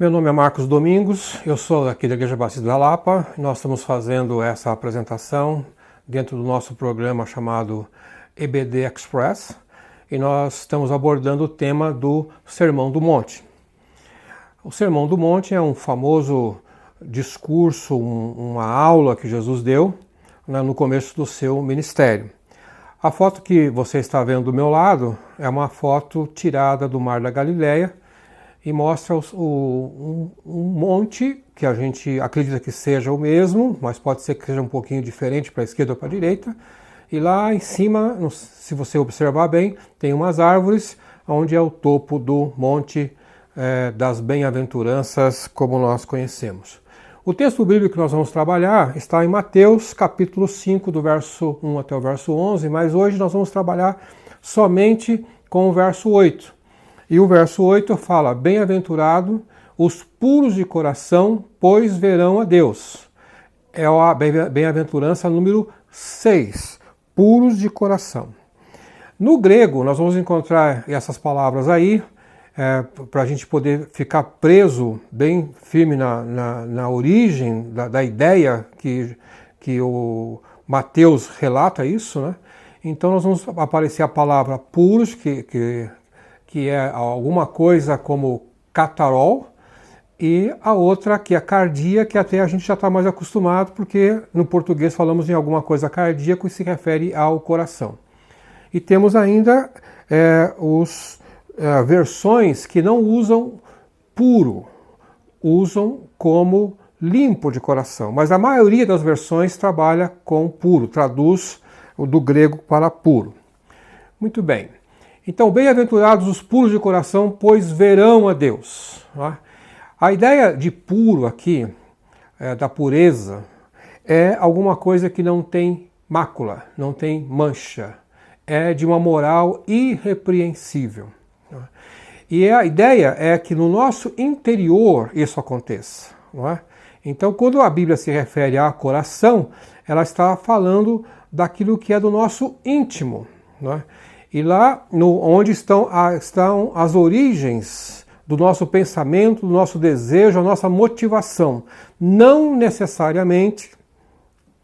Meu nome é Marcos Domingos, eu sou aqui da Igreja Batista da Lapa. Nós estamos fazendo essa apresentação dentro do nosso programa chamado EBD Express e nós estamos abordando o tema do Sermão do Monte. O Sermão do Monte é um famoso discurso, uma aula que Jesus deu no começo do seu ministério. A foto que você está vendo do meu lado é uma foto tirada do Mar da Galileia e mostra um monte que a gente acredita que seja o mesmo, mas pode ser que seja um pouquinho diferente para a esquerda ou para a direita. E lá em cima, se você observar bem, tem umas árvores onde é o topo do Monte das Bem-aventuranças, como nós conhecemos. O texto bíblico que nós vamos trabalhar está em Mateus, capítulo 5, do verso 1 até o verso 11, mas hoje nós vamos trabalhar somente com o verso 8. E o verso 8 fala: bem-aventurado os puros de coração, pois verão a Deus. É a bem-aventurança número 6, puros de coração. No grego, nós vamos encontrar essas palavras aí, para a gente poder ficar preso bem firme na origem da ideia que o Mateus relata isso, né? Então nós vamos aparecer a palavra puros, que é alguma coisa como catarol, e a outra que é cardia, que até a gente já está mais acostumado, porque no português falamos em alguma coisa cardíaco e se refere ao coração. E temos ainda versões que não usam puro, usam como limpo de coração, mas a maioria das versões trabalha com puro, traduz do grego para puro. Muito bem. Então, bem-aventurados os puros de coração, pois verão a Deus. A ideia de puro aqui, da pureza, é alguma coisa que não tem mácula, não tem mancha, é de uma moral irrepreensível. E a ideia é que no nosso interior isso aconteça. Não é? Então, quando a Bíblia se refere a coração, ela está falando daquilo que é do nosso íntimo. Não é? E lá onde estão as origens do nosso pensamento, do nosso desejo, a nossa motivação. Não necessariamente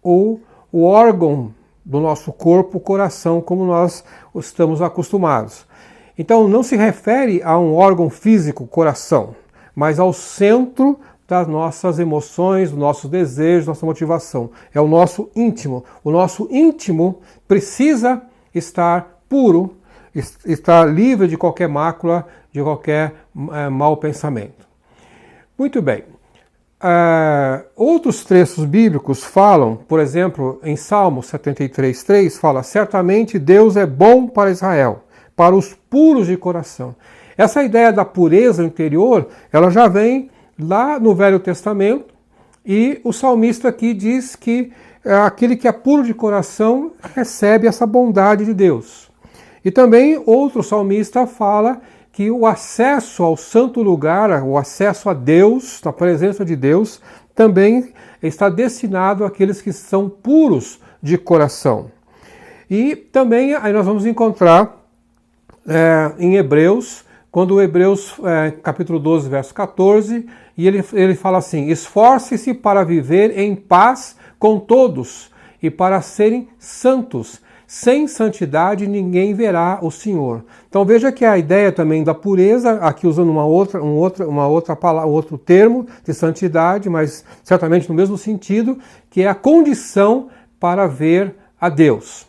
o órgão do nosso corpo, o coração, como nós estamos acostumados. Então não se refere a um órgão físico, coração, mas ao centro das nossas emoções, do nosso desejo, nossa motivação. É o nosso íntimo. O nosso íntimo precisa estar puro, estar livre de qualquer mácula, de qualquer mau pensamento. Muito bem. Outros trechos bíblicos falam, por exemplo, em Salmo 73:3, fala: certamente Deus é bom para Israel, para os puros de coração. Essa ideia da pureza interior, ela já vem lá no Velho Testamento, e o salmista aqui diz que aquele que é puro de coração recebe essa bondade de Deus. E também outro salmista fala que o acesso ao santo lugar, o acesso a Deus, na presença de Deus, também está destinado àqueles que são puros de coração. E também aí nós vamos encontrar em Hebreus, quando Hebreus capítulo 12, verso 14, e ele fala assim: esforce-se para viver em paz com todos e para serem santos. Sem santidade ninguém verá o Senhor. Então veja que a ideia também da pureza, aqui usando uma outra palavra, outro termo de santidade, mas certamente no mesmo sentido, que é a condição para ver a Deus.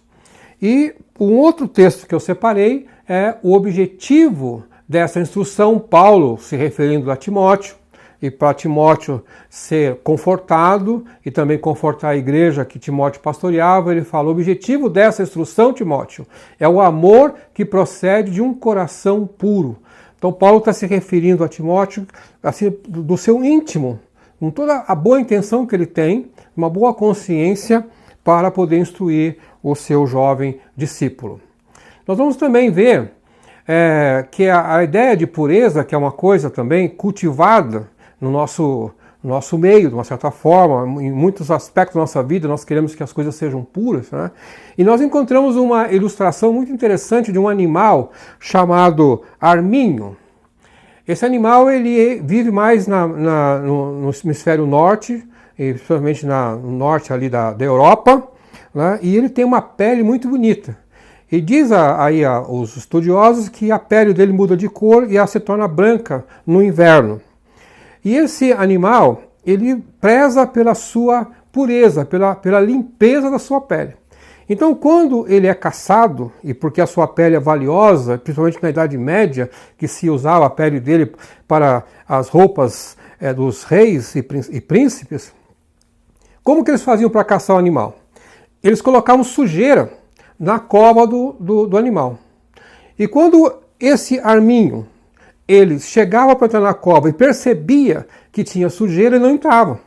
E um outro texto que eu separei é o objetivo dessa instrução, Paulo se referindo a Timóteo, e para Timóteo ser confortado e também confortar a igreja que Timóteo pastoreava, ele fala: o objetivo dessa instrução, Timóteo, é o amor que procede de um coração puro. Então Paulo está se referindo a Timóteo assim, do seu íntimo, com toda a boa intenção que ele tem, uma boa consciência para poder instruir o seu jovem discípulo. Nós vamos também ver que a ideia de pureza, que é uma coisa também cultivada no nosso meio, de uma certa forma, em muitos aspectos da nossa vida, nós queremos que as coisas sejam puras, né? E nós encontramos uma ilustração muito interessante de um animal chamado arminho. Esse animal ele vive mais no hemisfério norte, principalmente no norte ali da Europa, né? E ele tem uma pele muito bonita. E diz os estudiosos que a pele dele muda de cor e ela se torna branca no inverno. E esse animal, ele preza pela sua pureza, pela limpeza da sua pele. Então, quando ele é caçado, e porque a sua pele é valiosa, principalmente na Idade Média, que se usava a pele dele para as roupas dos reis e príncipes, como que eles faziam para caçar o animal? Eles colocavam sujeira na cova do animal. E quando esse arminho, ele chegava para entrar na cova e percebia que tinha sujeira, ele não entrava.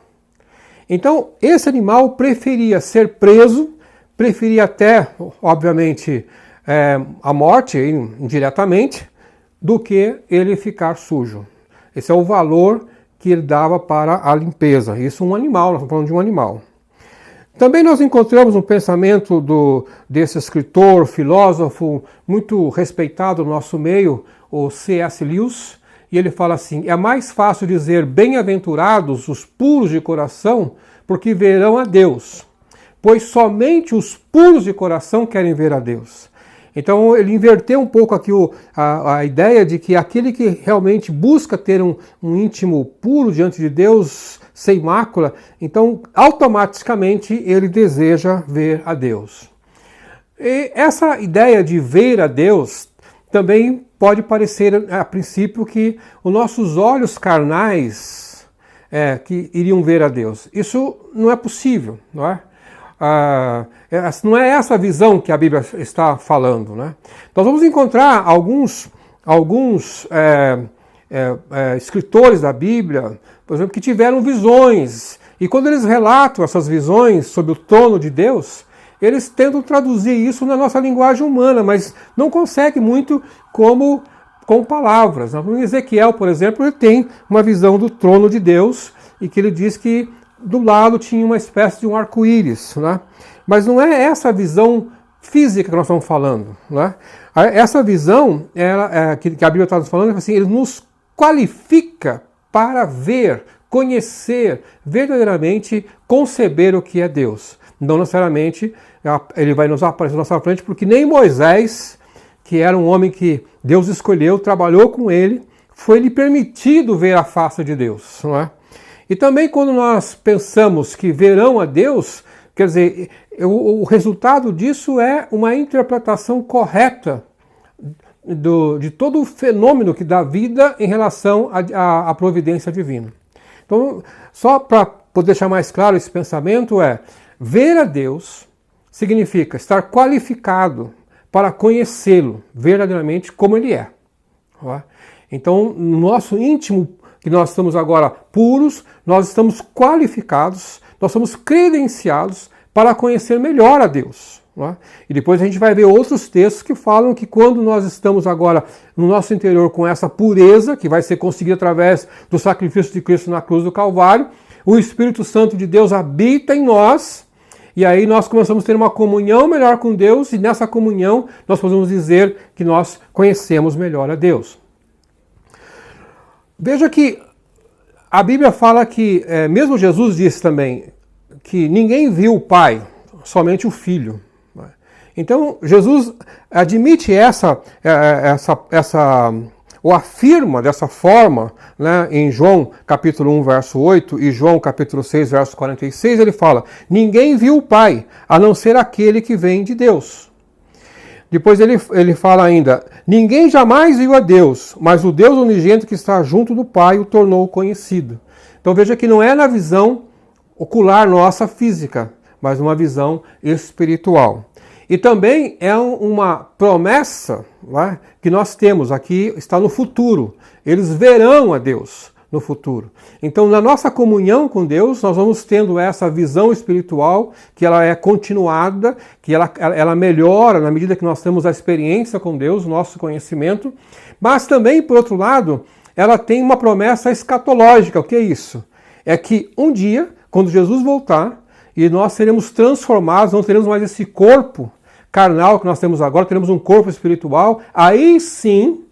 Então, esse animal preferia ser preso, preferia até, obviamente, a morte, indiretamente, do que ele ficar sujo. Esse é o valor que ele dava para a limpeza. Isso um animal, nós estamos falando de um animal. Também nós encontramos um pensamento desse escritor, filósofo, muito respeitado no nosso meio, o C.S. Lewis, e ele fala assim: é mais fácil dizer bem-aventurados os puros de coração, porque verão a Deus, pois somente os puros de coração querem ver a Deus. Então ele inverteu um pouco aqui a ideia de que aquele que realmente busca ter um íntimo puro diante de Deus, sem mácula, então automaticamente ele deseja ver a Deus. E essa ideia de ver a Deus também pode parecer a princípio que os nossos olhos carnais que iriam ver a Deus. Isso não é possível, não é? Não é essa a visão que a Bíblia está falando, né? Nós vamos encontrar alguns escritores da Bíblia, por exemplo, que tiveram visões, e quando eles relatam essas visões sobre o trono de Deus, eles tentam traduzir isso na nossa linguagem humana, mas não conseguem muito com palavras. No Ezequiel, por exemplo, ele tem uma visão do trono de Deus, e que ele diz que do lado tinha uma espécie de um arco-íris, né? Mas não é essa visão física que nós estamos falando, né? Essa visão que a Bíblia está nos falando, assim, ele nos qualifica para ver, conhecer, verdadeiramente conceber o que é Deus. Não necessariamente ele vai nos aparecer na nossa frente, porque nem Moisés, que era um homem que Deus escolheu, trabalhou com ele, foi-lhe permitido ver a face de Deus, não é? E também quando nós pensamos que verão a Deus, quer dizer, o resultado disso é uma interpretação correta de todo o fenômeno que dá vida em relação à providência divina. Então, só para poder deixar mais claro esse pensamento ver a Deus significa estar qualificado para conhecê-lo verdadeiramente como ele é. Então, no nosso íntimo, que nós estamos agora puros, nós estamos qualificados, nós somos credenciados para conhecer melhor a Deus. E depois a gente vai ver outros textos que falam que quando nós estamos agora no nosso interior com essa pureza, que vai ser conseguida através do sacrifício de Cristo na cruz do Calvário, o Espírito Santo de Deus habita em nós, e aí nós começamos a ter uma comunhão melhor com Deus, e nessa comunhão nós podemos dizer que nós conhecemos melhor a Deus. Veja que a Bíblia fala que, mesmo Jesus disse também, que ninguém viu o Pai, somente o Filho. Então, Jesus admite ou afirma dessa forma, né, em João capítulo 1, verso 8 e João capítulo 6, verso 46, ele fala: ninguém viu o Pai, a não ser aquele que vem de Deus. Depois ele fala ainda: ninguém jamais viu a Deus, mas o Deus unigênito que está junto do Pai o tornou conhecido. Então veja que não é na visão ocular nossa física, mas numa visão espiritual. E também é uma promessa, né, que nós temos aqui, está no futuro. Eles verão a Deus no futuro. Então, na nossa comunhão com Deus, nós vamos tendo essa visão espiritual, que ela é continuada, que ela melhora na medida que nós temos a experiência com Deus, nosso conhecimento. Mas também, por outro lado, ela tem uma promessa escatológica. O que é isso? É que um dia, quando Jesus voltar, e nós seremos transformados, não teremos mais esse corpo carnal que nós temos agora, teremos um corpo espiritual, aí sim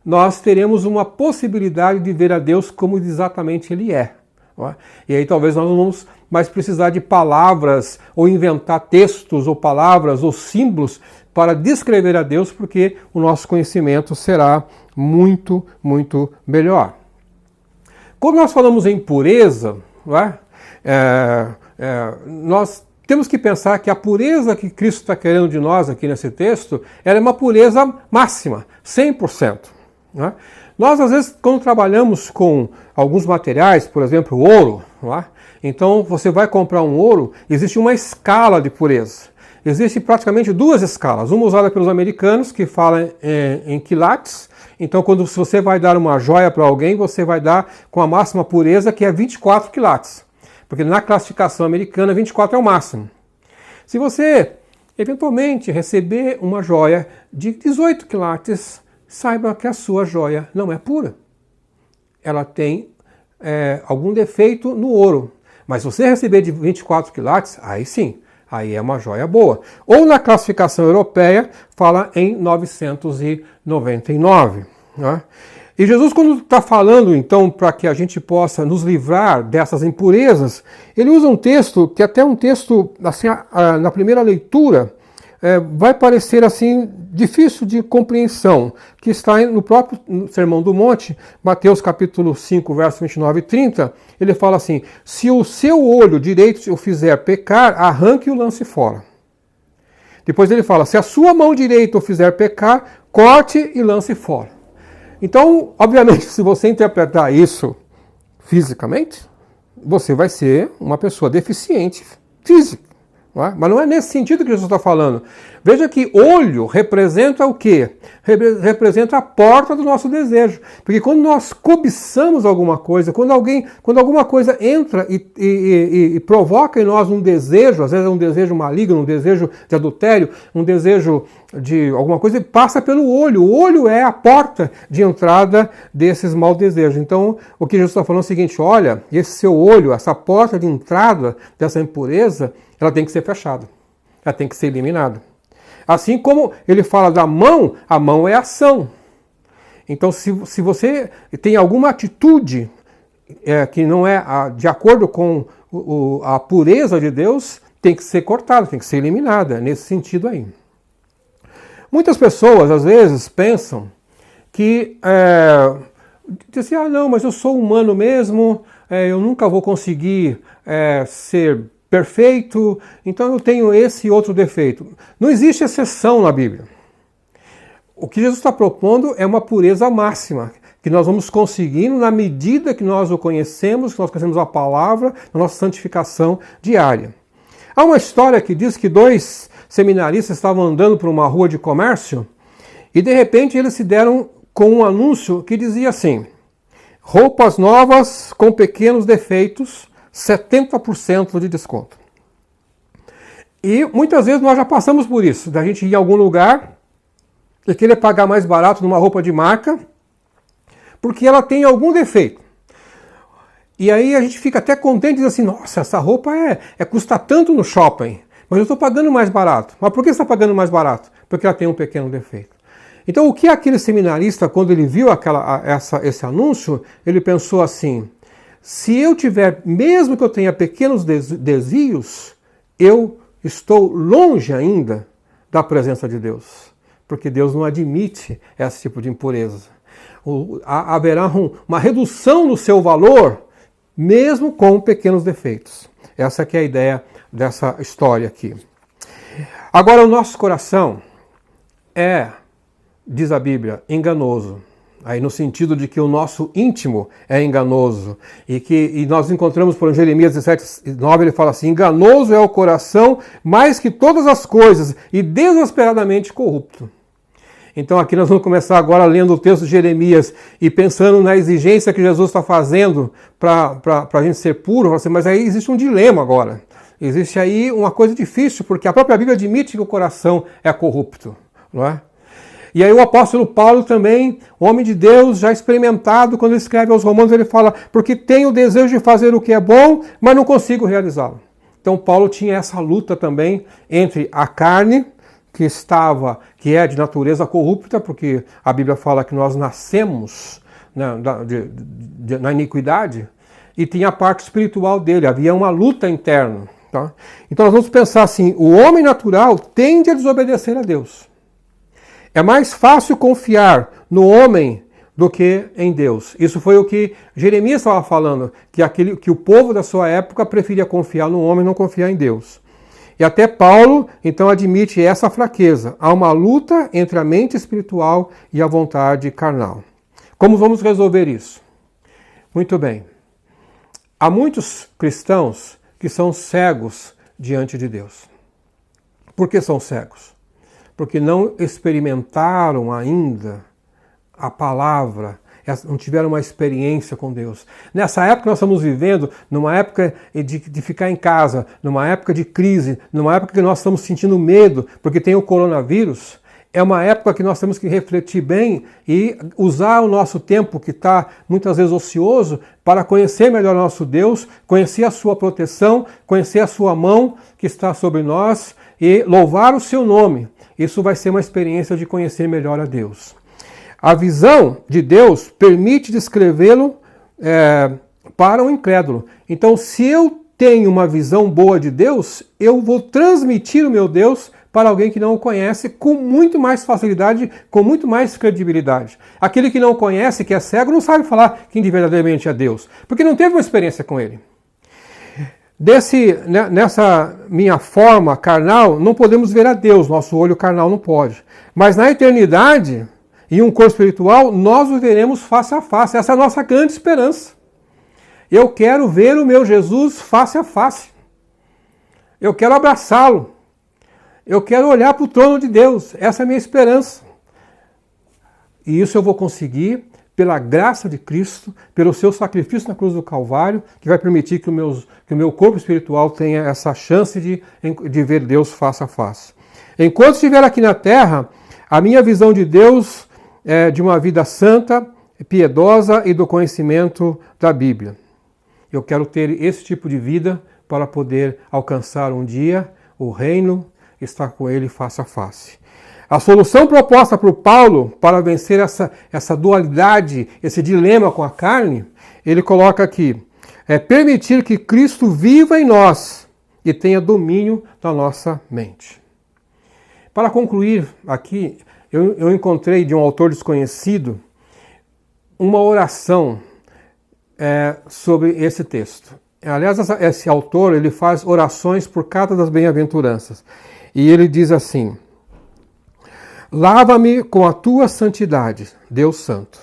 nós teremos uma possibilidade de ver a Deus como exatamente Ele é. Não é? E aí talvez nós não vamos mais precisar de palavras, ou inventar textos, ou palavras, ou símbolos para descrever a Deus, porque o nosso conhecimento será muito, muito melhor. Quando nós falamos em pureza, não é? Nós temos que pensar que a pureza que Cristo está querendo de nós aqui nesse texto, ela é uma pureza máxima, 100%. Não é? Nós, às vezes, quando trabalhamos com alguns materiais, por exemplo, ouro, não é? Então você vai comprar um ouro, existe uma escala de pureza. Existem praticamente duas escalas, uma usada pelos americanos, que fala em quilates. Então, se você vai dar uma joia para alguém, você vai dar com a máxima pureza, que é 24 quilates. Porque na classificação americana, 24 é o máximo. Se você, eventualmente, receber uma joia de 18 quilates, saiba que a sua joia não é pura. Ela tem algum defeito no ouro. Mas se você receber de 24 quilates, aí sim, aí é uma joia boa. Ou na classificação europeia, fala em 999. Né? E Jesus, quando está falando, então, para que a gente possa nos livrar dessas impurezas, ele usa um texto, que é até um texto, assim, na primeira leitura, vai parecer assim difícil de compreensão, que está no próprio Sermão do Monte, Mateus capítulo 5, versos 29 e 30, ele fala assim: se o seu olho direito o fizer pecar, arranque e o lance fora. Depois ele fala: se a sua mão direita o fizer pecar, corte e lance fora. Então, obviamente, se você interpretar isso fisicamente, você vai ser uma pessoa deficiente física. Não é? Mas não é nesse sentido que Jesus está falando. Veja que olho representa o quê? Representa a porta do nosso desejo. Porque quando nós cobiçamos alguma coisa, quando alguma coisa entra e provoca em nós um desejo, às vezes é um desejo maligno, um desejo de adultério, um desejo de alguma coisa, passa pelo olho. O olho é a porta de entrada desses maus desejos. Então, o que Jesus está falando é o seguinte: olha, esse seu olho, essa porta de entrada dessa impureza, ela tem que ser fechada. Ela tem que ser eliminada. Assim como ele fala da mão, a mão é ação. Então, se você tem alguma atitude que não é de acordo com a pureza de Deus, tem que ser cortada, tem que ser eliminada, nesse sentido aí. Muitas pessoas, às vezes, pensam que, dizem assim, não, mas eu sou humano mesmo, eu nunca vou conseguir ser perfeito, então eu tenho esse e outro defeito. Não existe exceção na Bíblia. O que Jesus está propondo é uma pureza máxima, que nós vamos conseguindo na medida que nós o conhecemos, que nós conhecemos a palavra, na nossa santificação diária. Há uma história que diz que dois seminaristas estavam andando por uma rua de comércio e de repente eles se deram com um anúncio que dizia assim: roupas novas com pequenos defeitos, 70% de desconto. E muitas vezes nós já passamos por isso, da gente ir a algum lugar e querer pagar mais barato numa roupa de marca, porque ela tem algum defeito. E aí a gente fica até contente e diz assim: nossa, essa roupa custa tanto no shopping, mas eu estou pagando mais barato. Mas por que você está pagando mais barato? Porque ela tem um pequeno defeito. Então o que aquele seminarista, quando ele viu esse anúncio, ele pensou assim: se eu tiver, mesmo que eu tenha pequenos desvios, eu estou longe ainda da presença de Deus. Porque Deus não admite esse tipo de impureza. Haverá uma redução no seu valor, mesmo com pequenos defeitos. Essa que é a ideia dessa história aqui. Agora, o nosso coração diz a Bíblia, enganoso. Aí no sentido de que o nosso íntimo é enganoso. E nós encontramos por Jeremias 17:9, ele fala assim: enganoso é o coração mais que todas as coisas e desesperadamente corrupto. Então aqui nós vamos começar agora lendo o texto de Jeremias e pensando na exigência que Jesus está fazendo para a gente ser puro. Mas aí existe um dilema agora. Existe aí uma coisa difícil, porque a própria Bíblia admite que o coração é corrupto, não é? E aí o apóstolo Paulo também, homem de Deus, já experimentado, quando ele escreve aos Romanos, ele fala: porque tenho o desejo de fazer o que é bom, mas não consigo realizá-lo. Então Paulo tinha essa luta também entre a carne, que é de natureza corrupta, porque a Bíblia fala que nós nascemos, né, na iniquidade, e tinha a parte espiritual dele, havia uma luta interna. Tá? Então nós vamos pensar assim, o homem natural tende a desobedecer a Deus. É mais fácil confiar no homem do que em Deus. Isso foi o que Jeremias estava falando, que o povo da sua época preferia confiar no homem e não confiar em Deus. E até Paulo, então, admite essa fraqueza. Há uma luta entre a mente espiritual e a vontade carnal. Como vamos resolver isso? Muito bem. Há muitos cristãos que são cegos diante de Deus. Por que são cegos? Porque não experimentaram ainda a palavra, não tiveram uma experiência com Deus. Nessa época nós estamos vivendo, numa época de ficar em casa, numa época de crise, numa época que nós estamos sentindo medo, porque tem o coronavírus, é uma época que nós temos que refletir bem e usar o nosso tempo, que está muitas vezes ocioso, para conhecer melhor o nosso Deus, conhecer a sua proteção, conhecer a sua mão que está sobre nós e louvar o seu nome. Isso vai ser uma experiência de conhecer melhor a Deus. A visão de Deus permite descrevê-lo para o incrédulo. Então, se eu tenho uma visão boa de Deus, eu vou transmitir o meu Deus para alguém que não o conhece com muito mais facilidade, com muito mais credibilidade. Aquele que não o conhece, que é cego, não sabe falar quem verdadeiramente é Deus, porque não teve uma experiência com ele. Nessa minha forma carnal, não podemos ver a Deus, nosso olho carnal não pode. Mas na eternidade, em um corpo espiritual, nós o veremos face a face. Essa é a nossa grande esperança. Eu quero ver o meu Jesus face a face. Eu quero abraçá-lo. Eu quero olhar para o trono de Deus. Essa é a minha esperança. E isso eu vou conseguir pela graça de Cristo, pelo seu sacrifício na cruz do Calvário, que vai permitir que o meu corpo espiritual tenha essa chance de ver Deus face a face. Enquanto estiver aqui na terra, a minha visão de Deus é de uma vida santa, piedosa e do conhecimento da Bíblia. Eu quero ter esse tipo de vida para poder alcançar um dia o reino, estar com ele face a face. A solução proposta por Paulo para vencer essa dualidade, esse dilema com a carne, ele coloca aqui, é permitir que Cristo viva em nós e tenha domínio da nossa mente. Para concluir aqui, eu encontrei de um autor desconhecido uma oração sobre esse texto. Aliás, esse autor ele faz orações por cada das bem-aventuranças. E ele diz assim: lava-me com a tua santidade, Deus Santo.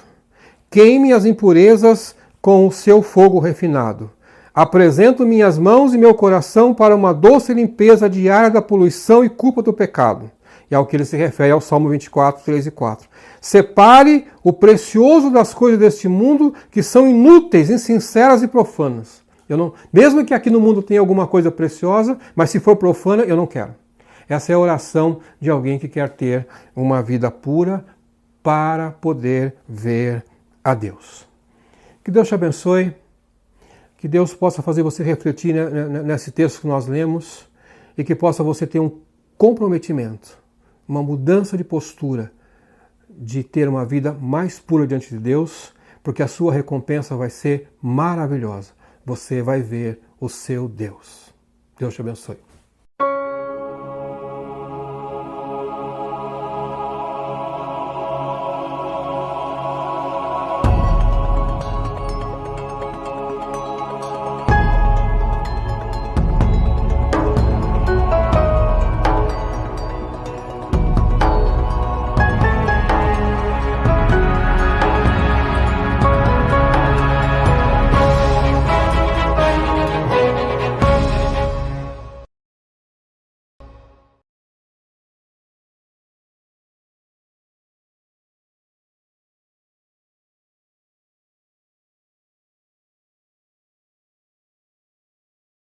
Queime as impurezas com o seu fogo refinado. Apresento minhas mãos e meu coração para uma doce limpeza diária da poluição e culpa do pecado. E ao que ele se refere ao Salmo 24, 3 e 4. Separe o precioso das coisas deste mundo que são inúteis, insinceras e profanas. Mesmo que aqui no mundo tenha alguma coisa preciosa, mas se for profana, eu não quero. Essa é a oração de alguém que quer ter uma vida pura para poder ver a Deus. Que Deus te abençoe, que Deus possa fazer você refletir nesse texto que nós lemos e que possa você ter um comprometimento, uma mudança de postura, de ter uma vida mais pura diante de Deus, porque a sua recompensa vai ser maravilhosa. Você vai ver o seu Deus. Deus te abençoe.